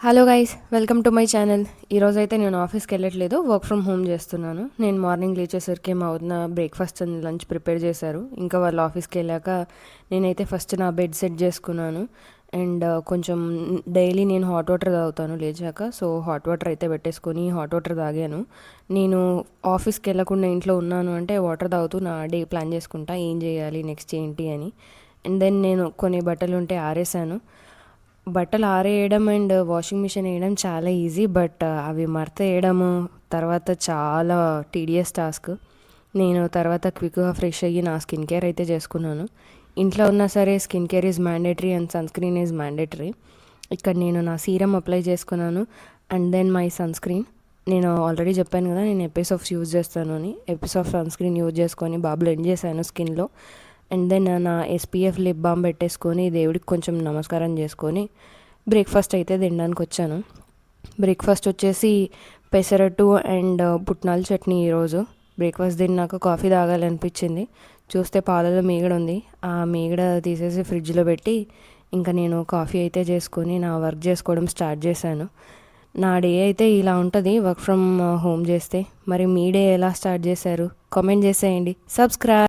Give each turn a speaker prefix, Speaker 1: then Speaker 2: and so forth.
Speaker 1: Hello guys, welcome to my channel. ఈరోజైతే నేను ఆఫీస్కి వెళ్ళట్లేదు, వర్క్ ఫ్రమ్ హోమ్ చేస్తున్నాను. నేను మార్నింగ్ లేచేసరికి మా వదిన బ్రేక్ఫాస్ట్ అండ్ లంచ్ ప్రిపేర్ చేశారు. ఇంకా వాళ్ళు ఆఫీస్కి వెళ్ళాక నేనైతే ఫస్ట్ నా బెడ్ సెట్ చేసుకున్నాను. అండ్ కొంచెం డైలీ నేను హాట్ వాటర్ తాగుతాను లేచాక. సో హాట్ వాటర్ అయితే పెట్టేసుకొని హాట్ వాటర్ తాగాను. నేను ఆఫీస్కి వెళ్ళకుండా ఇంట్లో ఉన్నాను అంటే వాటర్ తాగుతూ నా డే ప్లాన్ చేసుకుంటా, ఏం చేయాలి నెక్స్ట్ ఏంటి అని. అండ్ దెన్ నేను కొన్ని బట్టలు ఉంటే ఆరేసాను. బట్టలు ఆరేయడం అండ్ వాషింగ్ మిషన్ వేయడం చాలా ఈజీ, బట్ అవి మడత వేయడము తర్వాత చాలా టీడియస్ టాస్క్. నేను తర్వాత క్విక్గా ఫ్రెష్ అయ్యి నా స్కిన్ కేర్ అయితే చేసుకున్నాను. ఇంట్లో ఉన్నా సరే skin care is mandatory and sunscreen is mandatory. ఇక్కడ నేను నా సీరం అప్లై చేసుకున్నాను and then my sunscreen. నేను ఆల్రెడీ చెప్పాను కదా నేను ఎపిసోఫ్స్ యూజ్ చేస్తాను అని. ఎపిసోఫ్ సన్ స్క్రీన్ యూజ్ చేసుకొని బాగా బ్లెండ్ చేశాను స్కిన్లో. అండ్ దెన్ నా ఎస్పీఎఫ్ లిప్ బామ్ పెట్టేసుకొని దేవుడికి కొంచెం నమస్కారం చేసుకొని బ్రేక్ఫాస్ట్ అయితే తినడానికి వచ్చాను. బ్రేక్ఫాస్ట్ వచ్చేసి పెసరట్టు అండ్ పుట్నాల చట్నీ. ఈరోజు బ్రేక్ఫాస్ట్ తిన్నాక కాఫీ తాగాలనిపించింది. చూస్తే పాలలో మీగడ ఉంది. ఆ మీగడ తీసేసి ఫ్రిడ్జ్లో పెట్టి ఇంకా నేను కాఫీ అయితే చేసుకొని నా వర్క్ చేసుకోవడం స్టార్ట్ చేశాను. నా డే అయితే ఇలా ఉంటుంది వర్క్ ఫ్రమ్ హోమ్ చేస్తే. మరి మీ డే ఎలా స్టార్ట్ చేశారు? కామెంట్ చేసేయండి. సబ్స్క్రైబ్.